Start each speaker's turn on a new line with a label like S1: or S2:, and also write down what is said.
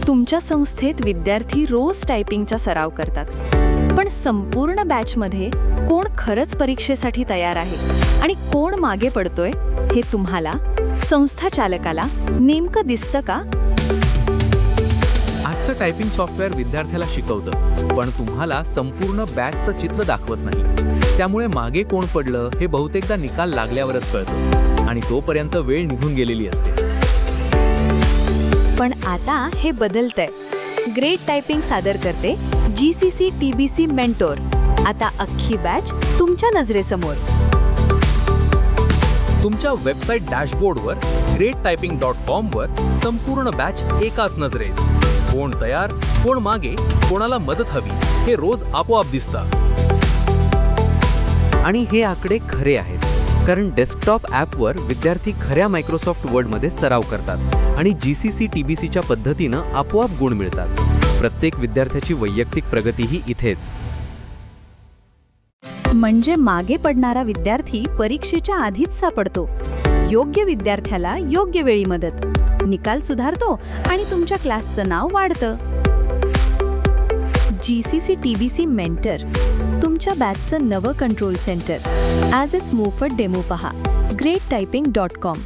S1: तुमच्या संस्थेत विद्यार्थी रोज टायपिंगचा सराव करतात, पण संपूर्ण बॅचमध्ये कोण खरंच परीक्षेसाठी तयार आहे आणि कोण मागे पडतोय हे तुम्हाला, संस्था चालकाला नेमकं दिसतं का?
S2: आजचं टायपिंग सॉफ्टवेअर विद्यार्थ्याला शिकवतं, पण तुम्हाला संपूर्ण बॅचचं चित्र दाखवत नाही. त्यामुळे मागे कोण पडलं हे बहुतेकदा निकाल लागल्यावरच कळतं आणि तोपर्यंत वेळ निघून गेलेली असते.
S1: पण आता हे बदलतंय. ग्रेट टायपिंग सादर करते GCC TBC मेंटोर. आता अख्खी बॅच तुमच्या नजरेसमोर.
S2: तुमच्या वेबसाईट डॅशबोर्डवर greattyping.com वर संपूर्ण बॅच एकाच नजरेत. कोण तयार, कोण मागे, कोणाला मदत हवी हे रोज आपोआप दिसतं.
S3: आणि हे आकडे खरे आहेत, कारण डेस्कटॉप ॲपवर विद्यार्थी खऱ्या मायक्रोसॉफ्ट वर्डमध्ये सराव करतात आणि GCC TBCच्या पद्धतीनं आपोआप गुण मिळतात. प्रत्येक विद्यार्थ्याची वैयक्तिक प्रगतीही इथेच.
S1: म्हणजे मागे पडणारा विद्यार्थी परीक्षेच्या आधीच सापडतो. योग्य विद्यार्थ्याला योग्य वेळी मदत, निकाल सुधारतो आणि तुमच्या क्लासचं नाव वाढतं. GCC TBC मेंटर, तुमच्या बॅचचं नवं control centre. As its move for demo पहा. greattyping.com